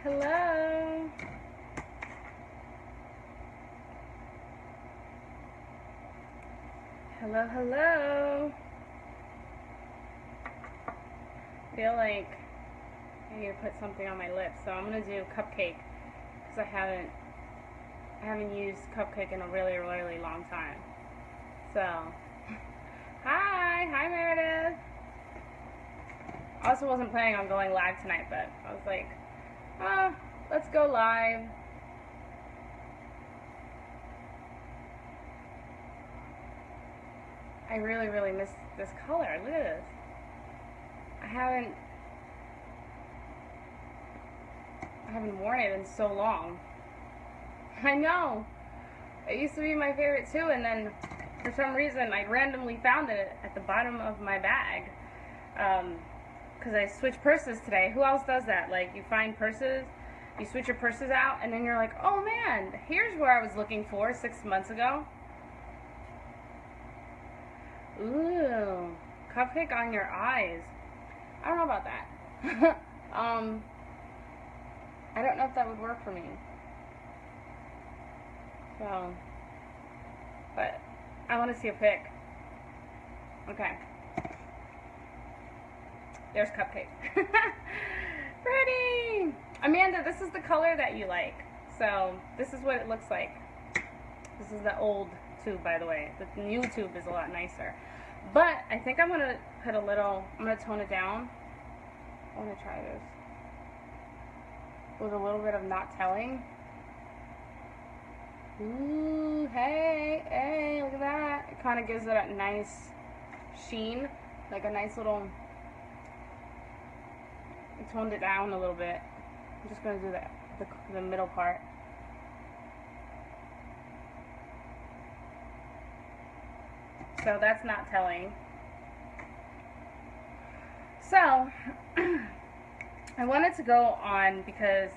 Hello. Hello, hello. I feel like I need to put something on my lips, so I'm gonna do cupcake because I haven't used cupcake in a really, really long time. So, hi Meredith. I also wasn't planning on going live tonight, but I was like, let's go live. I really, really miss this color. Look at this. I haven't worn it in so long. I know. It used to be my favorite too, and then for some reason I randomly found it at the bottom of my bag. Because I switched purses today. Who else does that? Like, you find purses, you switch your purses out, and then you're like, oh man, here's where I was looking for 6 months ago. Ooh, cupcake on your eyes. I don't know about that. I don't know if that would work for me. So, but I want to see a pic. Okay. There's cupcake. Pretty! Amanda, this is the color that you like. So, this is what it looks like. This is the old tube, by the way. The new tube is a lot nicer. But I think I'm going to put I'm going to tone it down. I want to try this. With a little bit of not telling. Ooh, hey, look at that. It kind of gives it a nice sheen. Like a nice little... I toned it down a little bit. I'm just going to do the middle part. So that's not telling. So, I wanted to go on because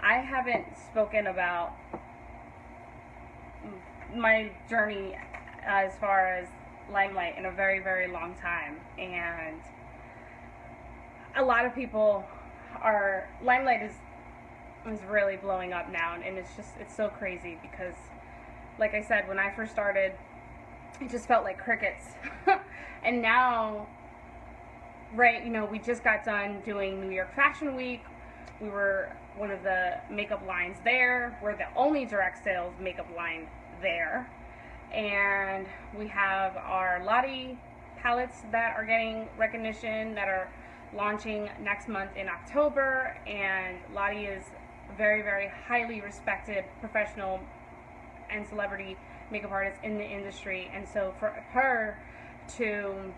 I haven't spoken about my journey as far as Limelight in a very, very long time. And a lot of people Limelight is really blowing up now, and it's so crazy because, like I said, when I first started, it just felt like crickets. And now, right, we just got done doing New York Fashion Week. We were one of the makeup lines there. We're the only direct sales makeup line there. And we have our Lottie palettes that are getting recognition, that are launching next month in October. And Lottie is a very, very highly respected professional and celebrity makeup artist in the industry. And so for her to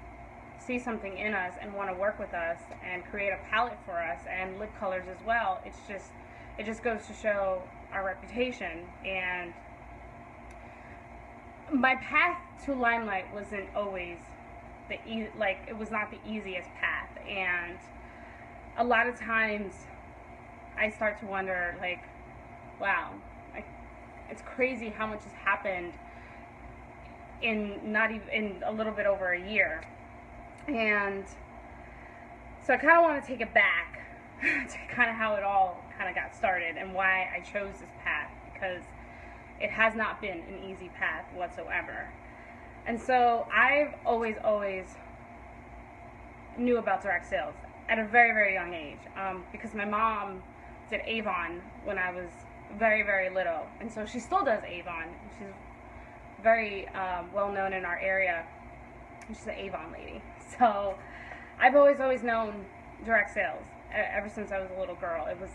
see something in us and want to work with us and create a palette for us and lip colors as well, it just goes to show our reputation. And my path to Limelight wasn't always it was not the easiest path, and a lot of times I start to wonder, like, wow, it's crazy how much has happened in a little bit over a year. And so I kind of want to take it back to kind of how it all kind of got started and why I chose this path, because it has not been an easy path whatsoever. And so I've always knew about direct sales at a very, very young age, because my mom did Avon when I was very, very little, and so she still does Avon. She's very well known in our area. She's an Avon lady. So I've always known direct sales ever since I was a little girl. It was,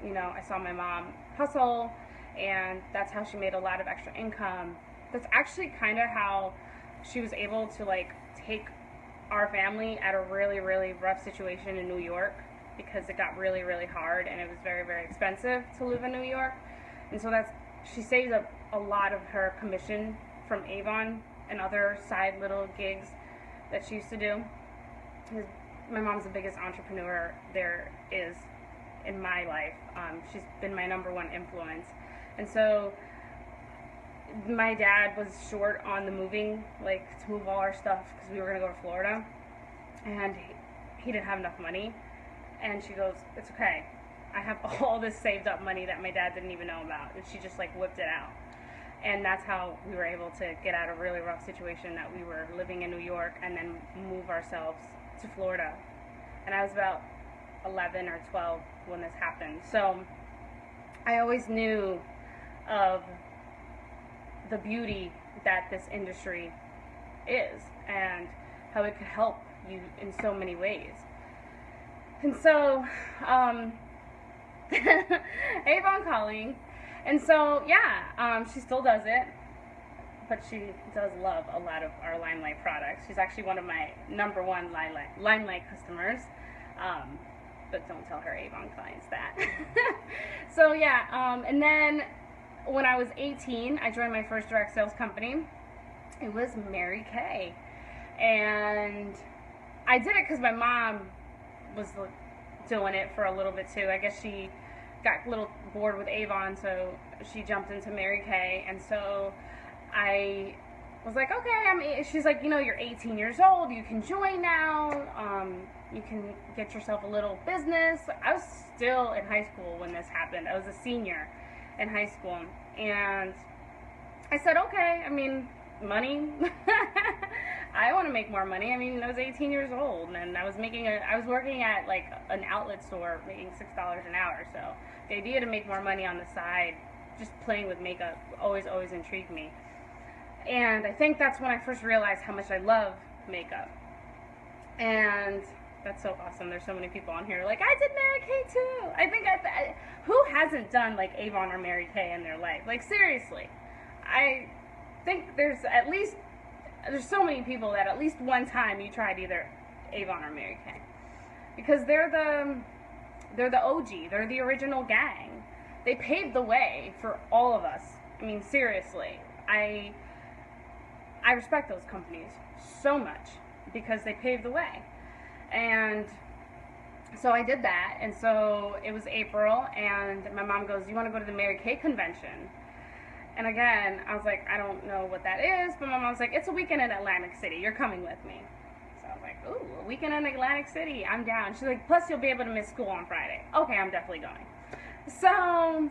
I saw my mom hustle, and that's how she made a lot of extra income. That's actually kind of how she was able to, like, take our family at a really, really rough situation in New York, because it got really, really hard and it was very, very expensive to live in New York. And so she saves up a lot of her commission from Avon and other side little gigs that she used to do. My mom's the biggest entrepreneur there is in my life. She's been my #1 influence. And so my dad was short on the moving, like, to move all our stuff, because we were going to go to Florida, and he didn't have enough money. And she goes, it's okay, I have all this saved up money that my dad didn't even know about, and she just like whipped it out. And that's how we were able to get out of a really rough situation that we were living in New York and then move ourselves to Florida. And I was about 11 or 12 when this happened. So I always knew of the beauty that this industry is and how it could help you in so many ways. And so, Avon calling. And so, yeah, she still does it, but she does love a lot of our Limelight products. She's actually one of my number one Limelight customers, but don't tell her Avon clients that. So, yeah, and then when I was 18, I joined my first direct sales company. It was Mary Kay, and I did it because my mom was doing it for a little bit too. I guess she got a little bored with Avon, so she jumped into Mary Kay, and so I was like, okay, she's like, you're 18 years old, you can join now, you can get yourself a little business. I was still in high school when this happened. I was a senior in high school, and I said, okay, money. I want to make more money. I was 18 years old, and I was working at like an outlet store, making $6 an hour. So the idea to make more money on the side, just playing with makeup, always intrigued me. And I think that's when I first realized how much I love makeup. And that's so awesome. There's so many people on here like, I did Mary Kay too. I think who hasn't done like Avon or Mary Kay in their life? Like, seriously. I think there's so many people that at least one time you tried either Avon or Mary Kay, because they're the OG, they're the original gang. They paved the way for all of us. Seriously, I respect those companies so much because they paved the way. And so I did that, and so it was April, and my mom goes, you want to go to the Mary Kay convention? And again, I was like, I don't know what that is, but my mom's like, it's a weekend in Atlantic City, you're coming with me. So I was like, ooh, a weekend in Atlantic City, I'm down. She's like, plus you'll be able to miss school on Friday. Okay, I'm definitely going. So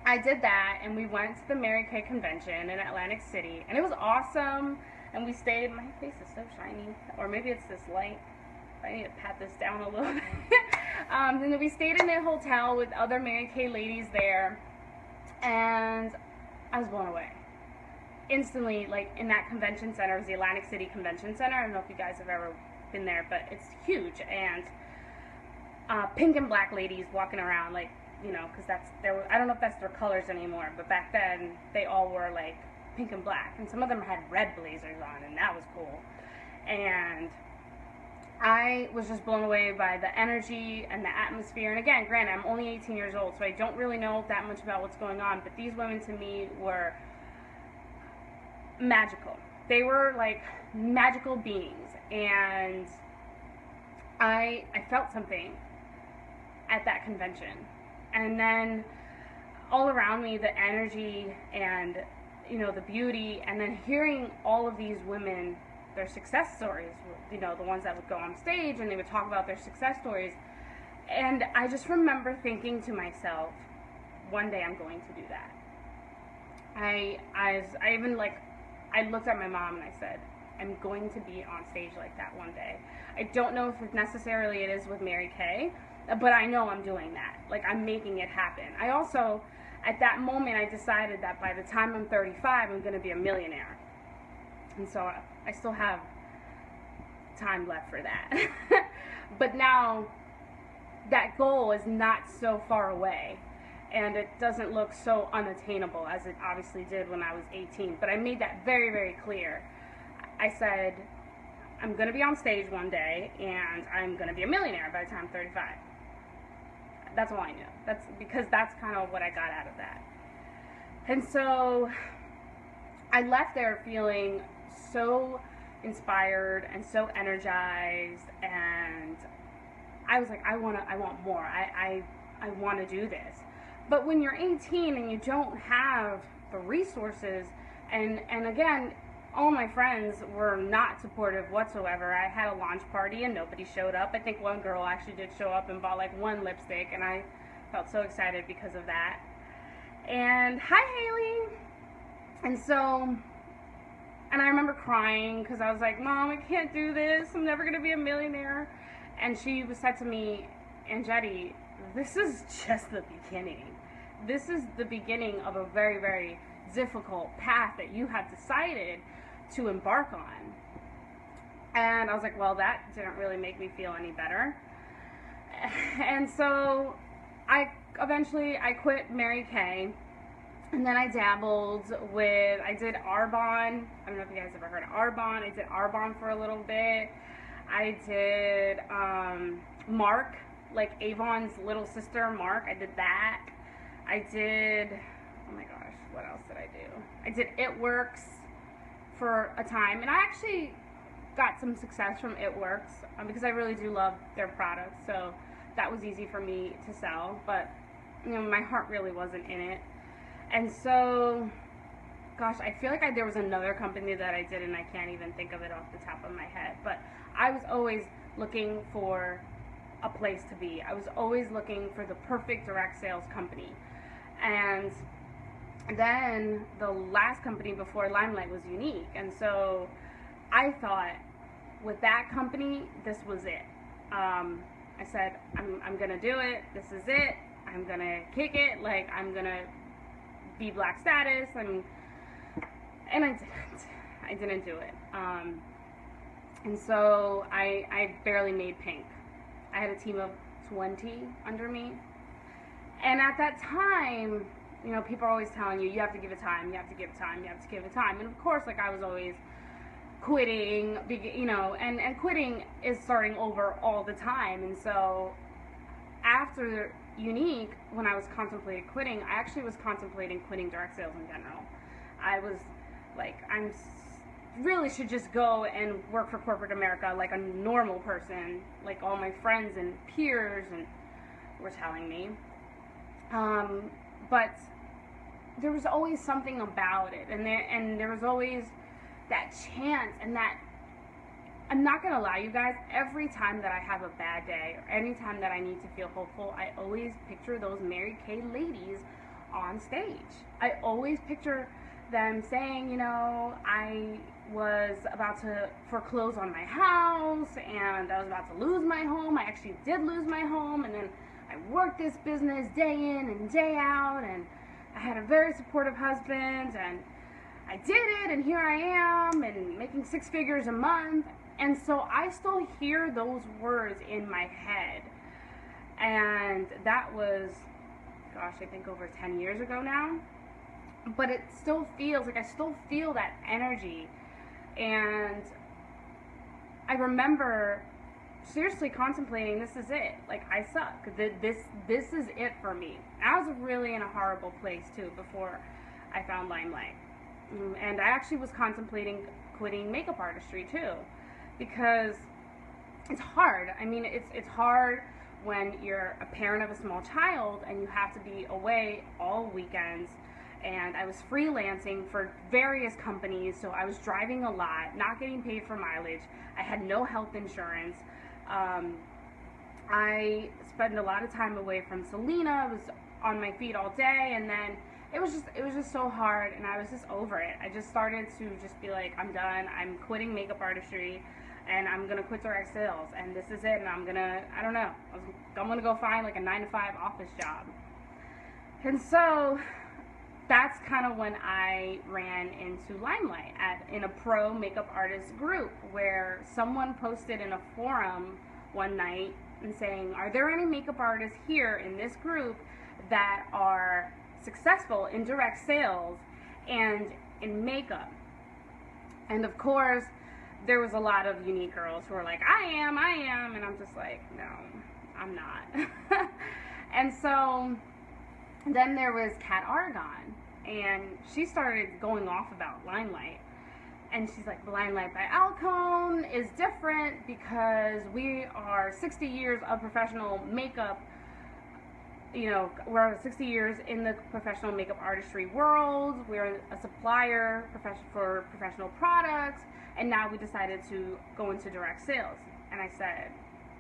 I did that, and we went to the Mary Kay convention in Atlantic City, and it was awesome. And we stayed, my face is so shiny, or maybe it's this light. I need to pat this down a little bit. And then we stayed in a hotel with other Mary Kay ladies there, and I was blown away. Instantly, like in that convention center, it was the Atlantic City Convention Center. I don't know if you guys have ever been there, but it's huge, and pink and black ladies walking around, like, because I don't know if that's their colors anymore, but back then they all were like pink and black, and some of them had red blazers on, and that was cool. And I was just blown away by the energy and the atmosphere. And again, granted, I'm only 18 years old, so I don't really know that much about what's going on, but these women to me were magical. They were like magical beings, and I felt something at that convention. And then all around me, the energy and the beauty, and then hearing all of these women, their success stories, the ones that would go on stage and they would talk about their success stories. And I just remember thinking to myself, one day I'm going to do that. I looked at my mom and I said, I'm going to be on stage like that one day. I don't know if necessarily it is with Mary Kay, but I know I'm doing that. Like, I'm making it happen. I also, at that moment, I decided that by the time I'm 35, I'm going to be a millionaire. And so I still have time left for that. But now that goal is not so far away, and it doesn't look so unattainable as it obviously did when I was 18. But I made that very, very clear. I said, I'm going to be on stage one day, and I'm going to be a millionaire by the time I'm 35. That's all I knew. That's because that's kind of what I got out of that. And so I left there feeling so inspired and so energized, and I was like, I want more. I want to do this. But when you're 18 and you don't have the resources, and again, all my friends were not supportive whatsoever. I had a launch party and nobody showed up. I think one girl actually did show up and bought like one lipstick, and I Felt so excited because of that. And hi, Haley. And so, and I remember crying because I was like, Mom, I can't do this. I'm never going to be a millionaire. And she said to me, Angetti, this is just the beginning. This is the beginning of a very, very difficult path that you have decided to embark on. And I was like, well, that didn't really make me feel any better. And so I quit Mary Kay, and then I dabbled with, I did Arbonne. I don't know if you guys ever heard of Arbonne. I did Arbonne for a little bit. I did Mark, like Avon's little sister, Mark. I did that. I did, oh my gosh, what else did I do? I did It Works for a time, and I actually got some success from It Works because I really do love their products, so that was easy for me to sell, but you know, my heart really wasn't in it. And so, gosh, I feel like there was another company that I did, and I can't even think of it off the top of my head, but I was always looking for a place to be. I was always looking for the perfect direct sales company. And then the last company before Limelight was Younique, and so I thought with that company, this was it. I said, I'm gonna do it. This is it. I'm gonna kick it. Like, I'm gonna be black status. And I didn't. I didn't do it. And so I barely made pink. I had a team of 20 under me. And at that time, you know, people are always telling you have to give it time, you have to give it time, you have to give it time. And of course, like, I was always quitting, you know, and quitting is starting over all the time. And so after Younique, when I was contemplating quitting, I actually was contemplating quitting direct sales in general. I was like, really should just go and work for corporate America like a normal person, like all my friends and peers and were telling me. But there was always something about it, and there was always that chance, and that, I'm not gonna lie, you guys, every time that I have a bad day, or any time that I need to feel hopeful, I always picture those Mary Kay ladies on stage. I always picture them saying, you know, I was about to foreclose on my house, and I was about to lose my home. I actually did lose my home, and then I worked this business day in and day out, and I had a very supportive husband, and I did it, and here I am, and making 6 figures a month. And so I still hear those words in my head. And that was, gosh, I think over 10 years ago now. But it still feels like I still feel that energy. And I remember seriously contemplating, this is it. Like, I suck. This is it for me. I was really in a horrible place too before I found Limelight. And I actually was contemplating quitting makeup artistry too, because it's hard. I mean, it's hard when you're a parent of a small child and you have to be away all weekends. And I was freelancing for various companies, so I was driving a lot, not getting paid for mileage. I had no health insurance. I spent a lot of time away from Selena. I was on my feet all day, and then it was just so hard, and I was just over it. I just started to just be like, I'm done. I'm quitting makeup artistry, and I'm gonna quit direct sales, and this is it. And I'm gonna go find like a 9-to-5 office job. And so that's kind of when I ran into Limelight in a pro makeup artist group, where someone posted in a forum one night and saying, are there any makeup artists here in this group that are successful in direct sales and in makeup? And of course, there was a lot of Younique girls who were like, I am, and I'm just like, no, I'm not. And so then there was Kat Aragon, and she started going off about Limelight. And she's like, Limelight by Alcone is different because we are 60 years of professional makeup. You know, we're 60 years in the professional makeup artistry world. We're a supplier for professional products, and now we decided to go into direct sales. And I said,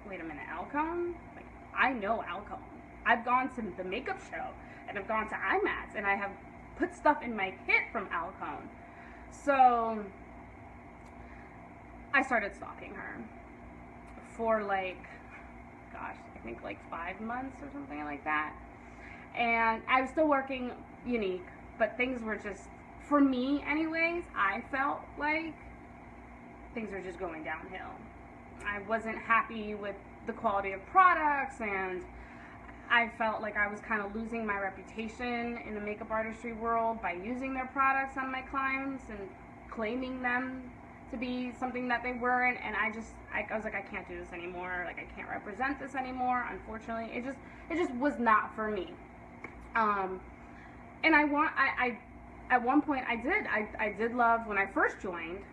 wait a minute, Alcone? Like, I know Alcone. I've gone to the makeup show, and I've gone to IMATS, and I have put stuff in my kit from Alcone. So I started stalking her for like, gosh, I think like 5 months or something like that. And I was still working Younique, but things were just, for me anyways, I felt like things were just going downhill. I wasn't happy with the quality of products, and I felt like I was kind of losing my reputation in the makeup artistry world by using their products on my clients and claiming them to be something that they weren't. And I was like, I can't do this anymore. Like, I can't represent this anymore. Unfortunately, it just was not for me. And I at one point I did love, when I first joined,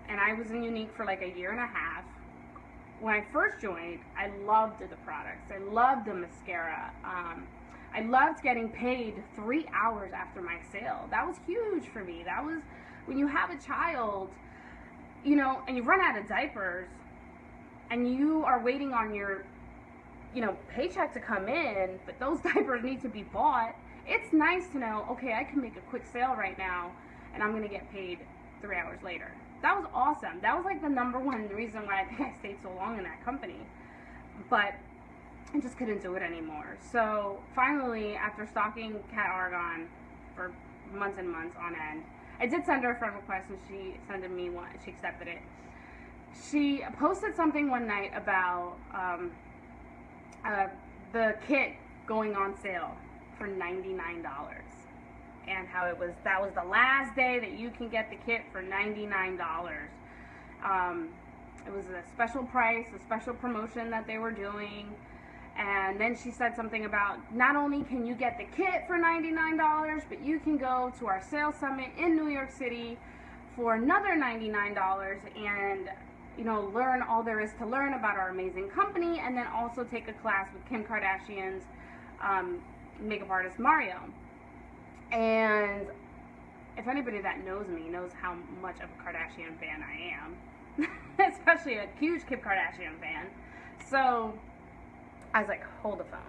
and I was in Younique for like a year and a half. When I first joined, I loved the products. I loved the mascara. I loved getting paid 3 hours after my sale. That was huge for me. That was, when you have a child, you know, and you run out of diapers, and you are waiting on your, you know, paycheck to come in, but those diapers need to be bought. It's nice to know, okay, I can make a quick sale right now, and I'm going to get paid 3 hours later. That was awesome. That was like the #1 reason why I think I stayed so long in that company. But I just couldn't do it anymore. So finally, after stalking Kat Argon for months and months on end, I did send her a friend request, and she sent me one. She accepted it. She posted something one night about the kit going on sale for $99. And how that was the last day that you can get the kit for $99. It was a special price, a special promotion that they were doing. And then she said something about, not only can you get the kit for $99, but you can go to our sales summit in New York City for another $99 and, you know, learn all there is to learn about our amazing company, and then also take a class with Kim Kardashian's makeup artist Mario. And if anybody that knows me knows how much of a Kardashian fan I am, especially a huge Kim Kardashian fan. So I was like, hold the phone.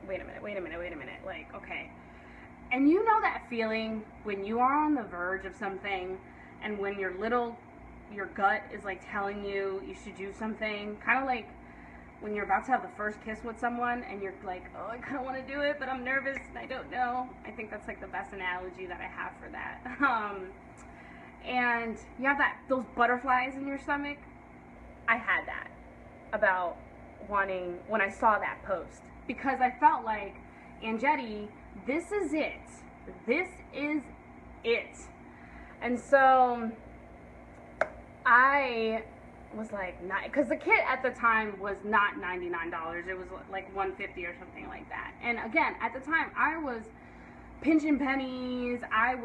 Wait a minute. Like, okay. And you know that feeling when you are on the verge of something, and when your gut is like telling you should do something, kind of like when you're about to have the first kiss with someone and you're like, oh, I kind of want to do it, but I'm nervous and I don't know. I think that's like the best analogy that I have for that. And you have those butterflies in your stomach. I had that about when I saw that post, because I felt like, Angetti, this is it. This is it. And so I was like, because the kit at the time was not $99. It was like $150 or something like that. And again, at the time, I was pinching pennies. I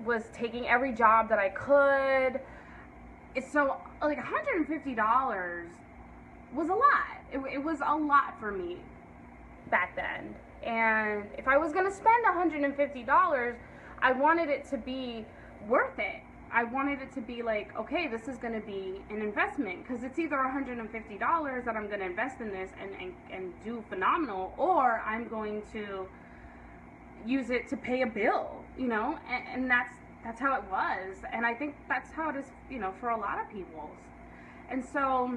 was taking every job that I could. So like $150 was a lot. It was a lot for me back then. And if I was going to spend $150, I wanted it to be worth it. I wanted it to be like, okay, this is going to be an investment, because it's either $150 that I'm going to invest in this and do phenomenal, or I'm going to use it to pay a bill, you know, and that's how it was. And I think that's how it is, you know, for a lot of people. And so,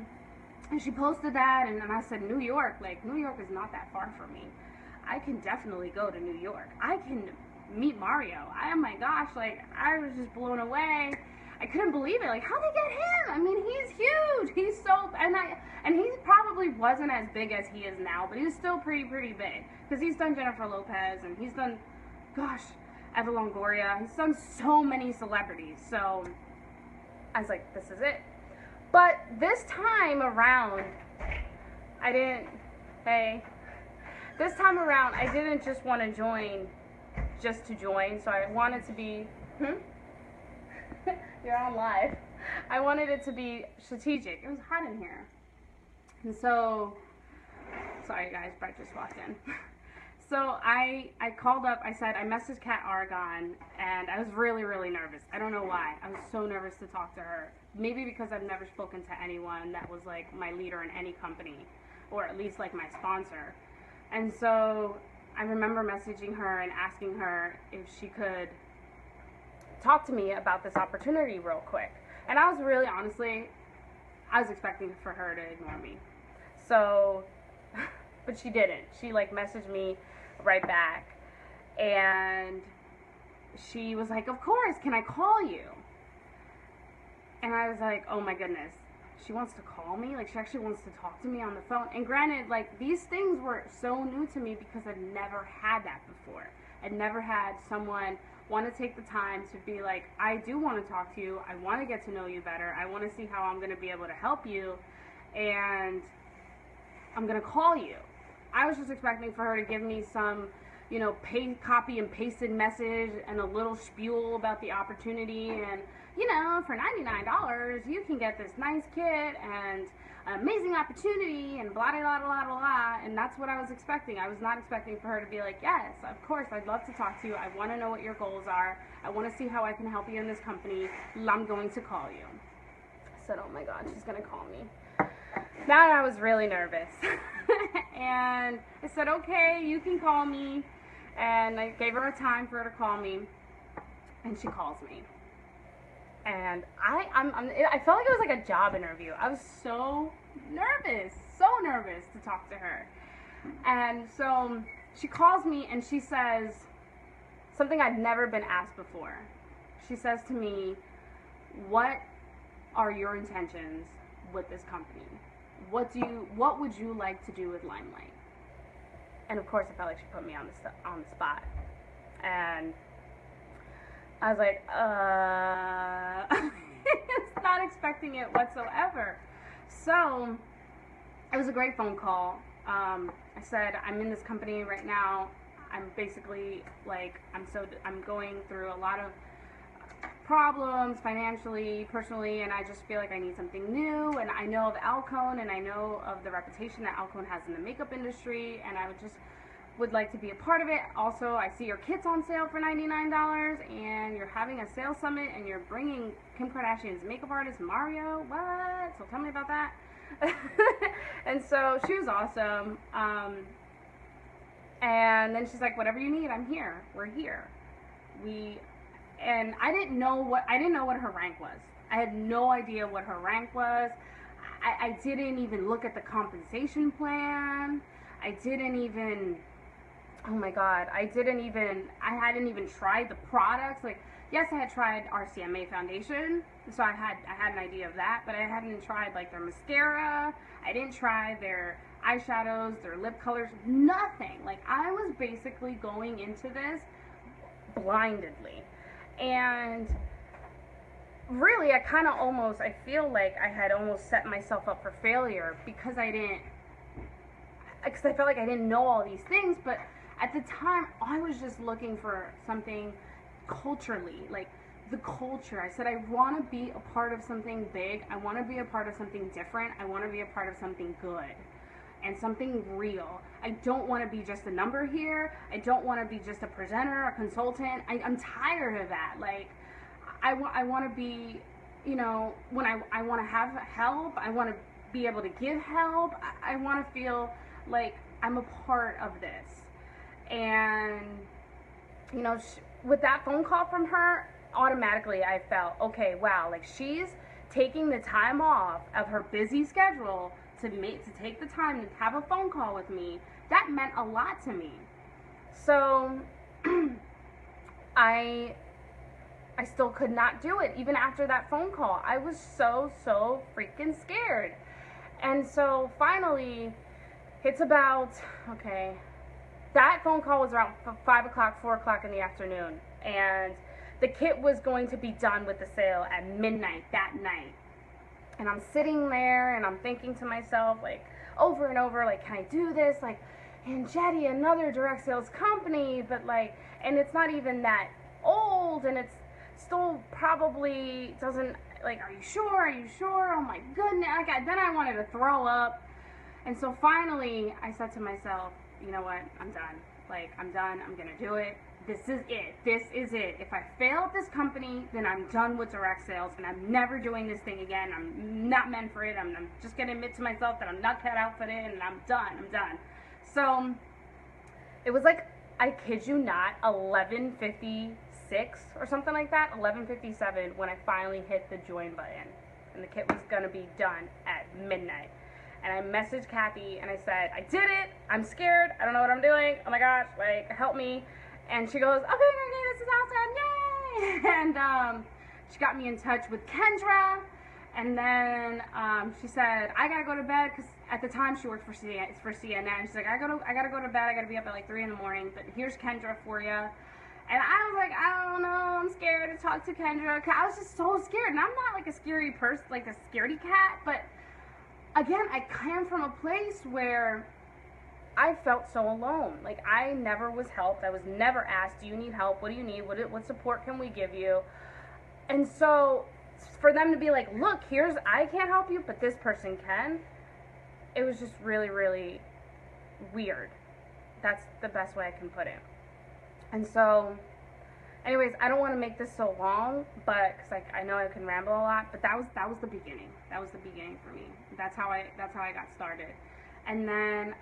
and she posted that, and then I said, New York is not that far from me. I can definitely go to New York. I can meet Mario. Oh my gosh, like, I was just blown away. I couldn't believe it. Like, how'd they get him? I mean, he's huge. He's so, and he probably wasn't as big as he is now, but he was still pretty big, because he's done Jennifer Lopez, and he's done, gosh, Eva Longoria. He's done so many celebrities. So I was like, this is it. But this time around, this time around, I didn't just want to join just to join. So I wanted to be, you're on live. I wanted it to be strategic. It was hot in here. And so, sorry guys, Brett just walked in. So I called up, I messaged Kat Aragon, and I was really, really nervous. I don't know why. I was so nervous to talk to her. Maybe because I've never spoken to anyone that was like my leader in any company, or at least like my sponsor. And so I remember messaging her and asking her if she could talk to me about this opportunity real quick. And I was really, honestly, I was expecting for her to ignore me. So, but she didn't. She like messaged me right back, and she was like, of course, can I call you? And I was like, oh my goodness, she wants to call me? Like, she actually wants to talk to me on the phone. And granted, like, these things were so new to me because I've never had that before. I'd never had someone want to take the time to be like, I do want to talk to you. I want to get to know you better. I want to see how I'm going to be able to help you. And I'm going to call you. I was just expecting for her to give me some, you know, copy and pasted message and a little spiel about the opportunity, and you know, for $99 you can get this nice kit and an amazing opportunity and blah blah blah blah blah. And that's what I was expecting. I was not expecting for her to be like, yes, of course, I'd love to talk to you. I want to know what your goals are. I want to see how I can help you in this company. I'm going to call you. I said, oh my God, she's gonna call me. Now I was really nervous. And I said, okay, you can call me. And I gave her a time for her to call me. And she calls me. And I felt like it was like a job interview. I was so nervous to talk to her. And so she calls me and she says something I'd never been asked before. She says to me, what are your intentions with this company? What would you like to do with Limelight? And of course, I felt like she put me on the spot. And I was like, it's not expecting it whatsoever. So it was a great phone call. I said, I'm in this company right now. I'm basically like, I'm going through a lot of problems financially, personally, and I just feel like I need something new. And I know of Alcone, and I know of the reputation that Alcone has in the makeup industry, and I would like to be a part of it. Also, I see your kits on sale for $99, and you're having a sales summit, and you're bringing Kim Kardashian's makeup artist Mario. What? So tell me about that. And so she was awesome. And then she's like, whatever you need, I'm here. We're here. And I didn't know what her rank was. I had no idea what her rank was. I didn't even look at the compensation plan. I hadn't even tried the products. Like, yes, I had tried RCMA foundation, so I had an idea of that, but I hadn't tried like their mascara. I didn't try their eyeshadows, their lip colors, nothing. Like, I was basically going into this blindedly. And really, I feel like I had almost set myself up for failure because I felt like I didn't know all these things. But at the time, I was just looking for something culturally, like the culture. I said, I want to be a part of something big. I want to be a part of something different. I want to be a part of something good and something real. I don't want to be just a number here. I don't want to be just a presenter, a consultant. I'm tired of that. Like, I want to be, you know, when I want to have help, I want to be able to give help. I want to feel like I'm a part of this. And, you know, with that phone call from her, automatically I felt, okay, wow, like, she's taking the time off of her busy schedule to take the time to have a phone call with me. That meant a lot to me. So I still could not do it even after that phone call. I was so freaking scared. And so finally, it's about, okay, that phone call was around 5 o'clock, 4 o'clock in the afternoon, and the kit was going to be done with the sale at midnight that night. And I'm sitting there and I'm thinking to myself, like, over and over, like, can I do this? Like, Andretti, another direct sales company, but like, and it's not even that old, and it's still probably doesn't, like, are you sure? Are you sure? Oh my goodness. Like, then I wanted to throw up. And so finally I said to myself, you know what? I'm done. Like, I'm done. I'm gonna do it. This is it. This is it. If I fail at this company, then I'm done with direct sales, and I'm never doing this thing again. I'm not meant for it. I'm just gonna admit to myself that I'm not cut out for it, and I'm done. I'm done. So it was like, I kid you not, 11:56 or something like that, 11:57, when I finally hit the join button, and the kit was gonna be done at midnight. And I messaged Kathy and I said, I did it. I'm scared. I don't know what I'm doing. Oh my gosh, like, help me. And she goes, okay, Courtney, this is awesome. Yay! And she got me in touch with Kendra. And then she said, I gotta go to bed, because at the time she worked for CNN. She's like, I gotta go to bed. I gotta be up at like 3 in the morning. But here's Kendra for you. And I was like, I don't know. I'm scared to talk to Kendra. I was just so scared. And I'm not like a scary person, like a scaredy cat, but again, I came from a place where I felt so alone. Like, I never was helped. I was never asked, do you need help? What do you need? What support can we give you? And so for them to be like, look, I can't help you, but this person can, it was just really, really weird. That's the best way I can put it. And so, anyways, I don't want to make this so long, but because I know I can ramble a lot. But that was the beginning. That was the beginning for me. That's how I got started. And then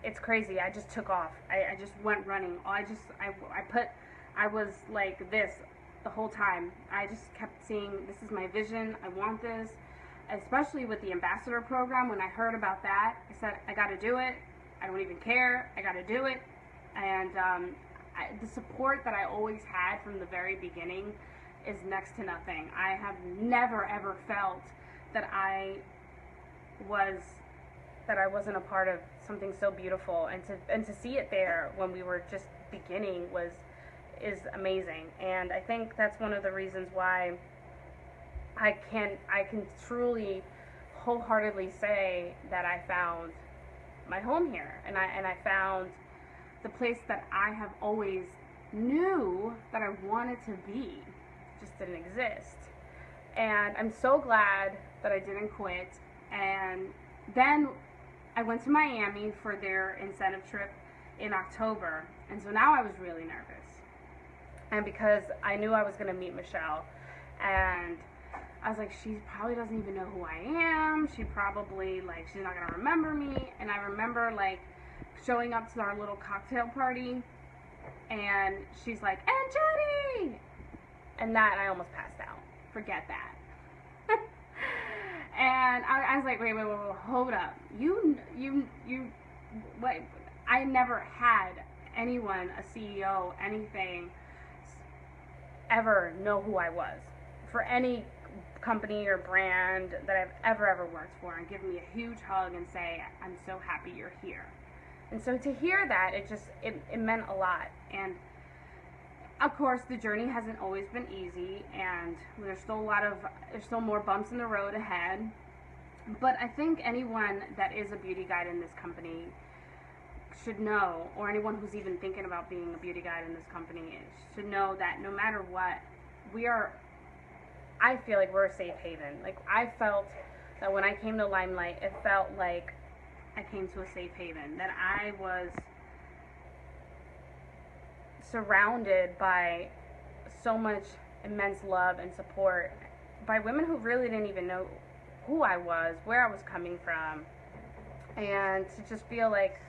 it's crazy. I just took off. I just went running. I was like this the whole time. I just kept seeing, this is my vision. I want this. Especially with the ambassador program. When I heard about that, I said, I got to do it. I don't even care. I got to do it. And the support that I always had from the very beginning is next to nothing. I have never ever felt that I wasn't a part of something so beautiful, and to see it there when we were just beginning is amazing. And I think that's one of the reasons why I can truly wholeheartedly say that I found my home here, and I found the place that I have always knew that I wanted to be, just didn't exist. And I'm so glad that I didn't quit. And then I went to Miami for their incentive trip in October, and so now I was really nervous. And because I knew I was going to meet Michelle, and I was like, she probably doesn't even know who I am. She probably, like, she's not going to remember me. And I remember, like, showing up to our little cocktail party, and she's like, and Jenny! And that, I almost passed out. Forget that. And I was like, wait, hold up. What? I never had anyone, a CEO, anything, ever know who I was for any company or brand that I've ever worked for, and give me a huge hug and say, I'm so happy you're here. And so to hear that, it meant a lot. And of course, the journey hasn't always been easy, and there's still more bumps in the road ahead. But I think anyone that is a beauty guide in this company should know, or anyone who's even thinking about being a beauty guide in this company should know that no matter what, I feel like we're a safe haven. Like, I felt that when I came to Limelight, it felt like I came to a safe haven, that I was surrounded by so much immense love and support by women who really didn't even know who I was, where I was coming from, and to just feel like,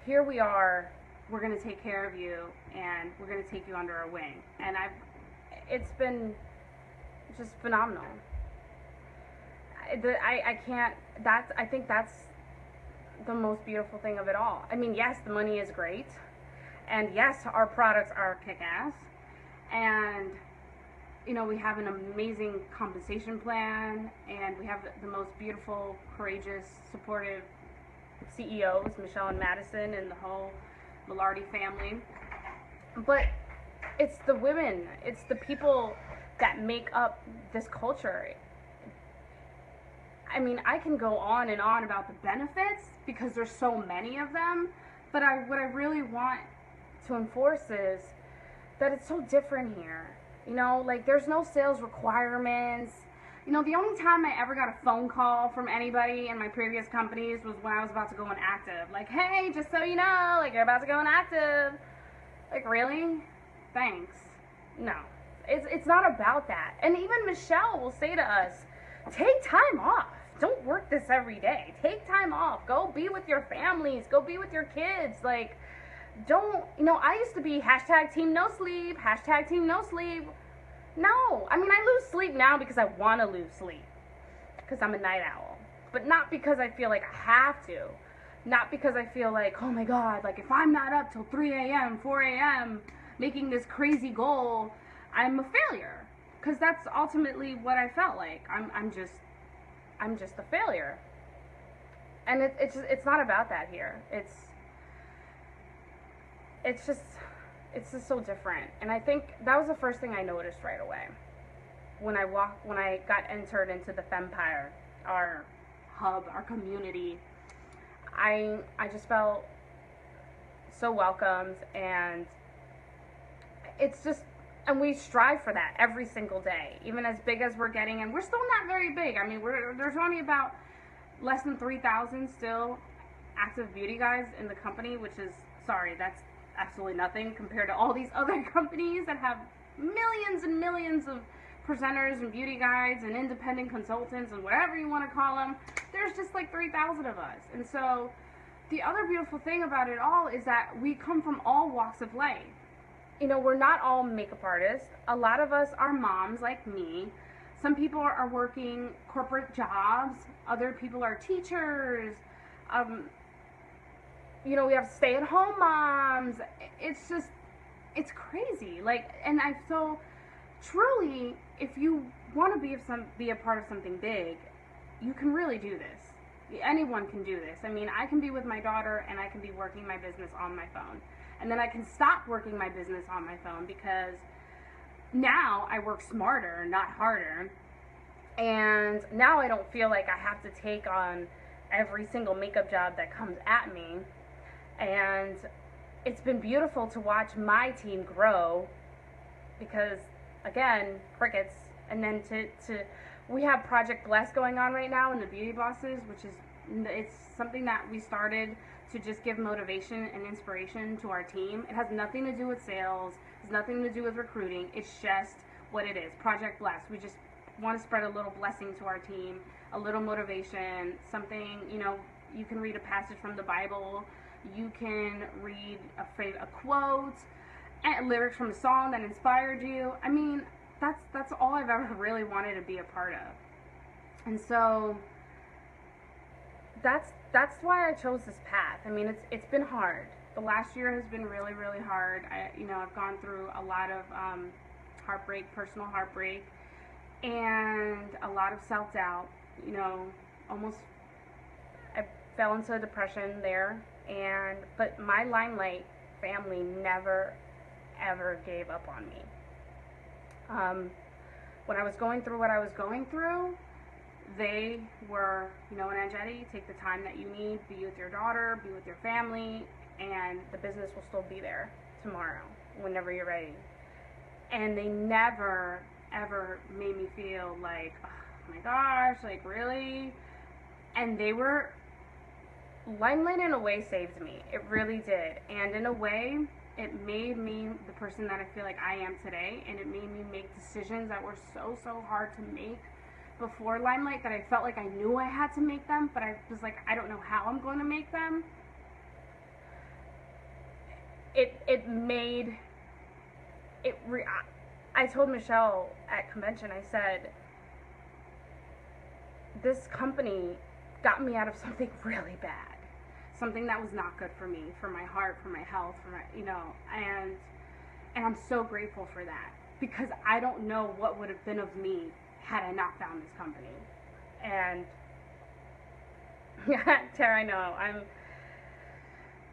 here we are, we're going to take care of you, and we're going to take you under our wing. And it's been just phenomenal. I think that's the most beautiful thing of it all. I mean, yes, the money is great, and yes, our products are kick-ass, and you know, we have an amazing compensation plan, and we have the most beautiful, courageous, supportive CEOs, Michelle and Madison, and the whole Millardi family. But it's the women, it's the people that make up this culture. I mean, I can go on and on about the benefits because there's so many of them, but what I really want to enforce is that it's so different here. You know, like, there's no sales requirements. The only time I ever got a phone call from anybody in my previous companies was when I was about to go inactive. Like, hey, just so you know, like, you're about to go inactive. Like, really? Thanks. No. It's not about that. And even Michelle will say to us, take time off. Don't work this every day. Take time off. Go be with your families. Go be with your kids. Like, don't, I used to be hashtag team no sleep, hashtag team no sleep. No. I mean, I lose sleep now because I want to lose sleep. Because I'm a night owl. But not because I feel like I have to. Not because I feel like, oh my God, like if I'm not up till 3 a.m., 4 a.m., making this crazy goal, I'm a failure. Because that's ultimately what I felt like. I'm just a failure. And it's not about that here. It's just so different. And I think that was the first thing I noticed right away. When I got entered into the Fempire, our hub, our community, I just felt so welcomed, and and we strive for that every single day, even as big as we're getting, and we're still not very big. I mean, there's only about less than 3,000 still active beauty guys in the company, which is, that's absolutely nothing compared to all these other companies that have millions and millions of presenters and beauty guides and independent consultants and whatever you want to call them. There's just like 3,000 of us. And so the other beautiful thing about it all is that we come from all walks of life. We're not all makeup artists. A lot of us are moms like me. Some people are working corporate jobs. Other people are teachers. We have stay-at-home moms. It's crazy. And I so truly, if you want to be a part of something big, you can really do this. Anyone can do this. I mean, I can be with my daughter and I can be working my business on my phone. And then I can stop working my business on my phone because now I work smarter, not harder. And now I don't feel like I have to take on every single makeup job that comes at me. And it's been beautiful to watch my team grow because, again, crickets. And then we have Project Bless going on right now in the Beauty Bosses, which is, it's something that we started to just give motivation and inspiration to our team. It has nothing to do with sales. It has nothing to do with recruiting. It's just what it is. Project Bless. We just want to spread a little blessing to our team, a little motivation, something, you can read a passage from the Bible. You can read a quote, and lyrics from a song that inspired you. I mean, that's all I've ever really wanted to be a part of. And so that's why I chose this path. I mean, it's been hard. The last year has been really, really hard. I've gone through a lot of heartbreak, personal heartbreak, and a lot of self-doubt. Almost I fell into a depression there. But my Limelight family never, ever gave up on me. When I was going through what I was going through, they were, and Angetti, take the time that you need, be with your daughter, be with your family, and the business will still be there tomorrow, whenever you're ready. And they never, ever made me feel like, oh my gosh, like really? And Limelight in a way saved me. It really did. And in a way, it made me the person that I feel like I am today, and it made me make decisions that were so, so hard to make before Limelight that I felt like I knew I had to make them, but I was like, I don't know how I'm going to make them. I told Michelle at convention, I said, this company got me out of something really bad. Something that was not good for me, for my heart, for my health, for my, and I'm so grateful for that, because I don't know what would have been of me had I not found this company. And yeah, Tara, I know I'm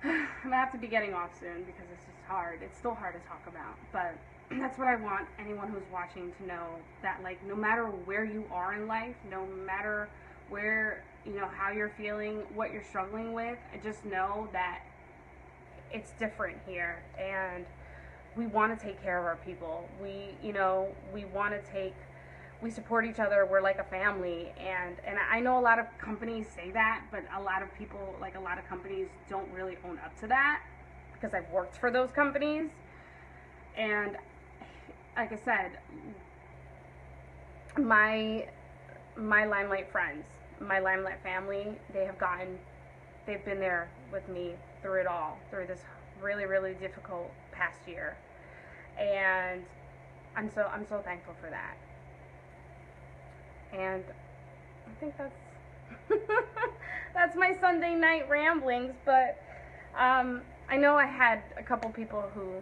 gonna have to be getting off soon because it's just hard. It's still hard to talk about, but that's what I want anyone who's watching to know, that like no matter where you are in life, no matter where, how you're feeling, what you're struggling with, just know that it's different here, and we want to take care of our people. We want to take we support each other, we're like a family. And I know a lot of companies say that, but a lot of people, like a lot of companies, don't really own up to that, because I've worked for those companies. And like I said, my Limelight friends, my Limelight family, they've been there with me through it all, through this really, really difficult past year. And I'm so thankful for that. And I think that's my Sunday night ramblings. But I know I had a couple people who,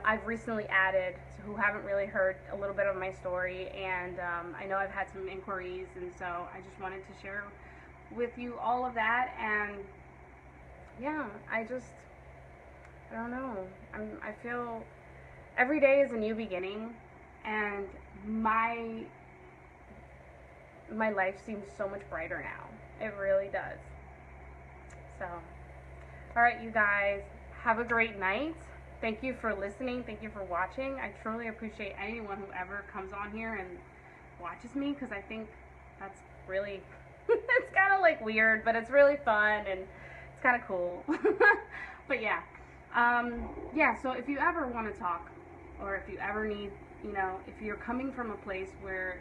I've recently added, who haven't really heard a little bit of my story, and I know I've had some inquiries, and so I just wanted to share with you all of that. And yeah, I don't know. I feel every day is a new beginning, and my life seems so much brighter now. It really does. So, all right, you guys, have a great night. Thank you for listening. Thank you for watching. I truly appreciate anyone who ever comes on here and watches me, because I think that's really, it's kind of like weird, but it's really fun and it's kind of cool. But yeah, so if you ever want to talk, or if you ever need, if you're coming from a place where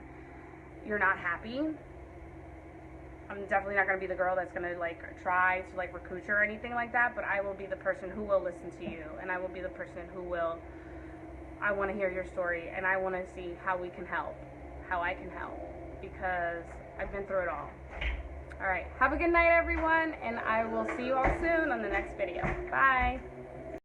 you're not happy, I'm definitely not going to be the girl that's going to try to recruit you or anything like that, but I will be the person who will listen to you, and I will be the person I want to hear your story, and I want to see how we can help, how I can help, because I've been through it all. Alright, have a good night, everyone, and I will see you all soon on the next video. Bye!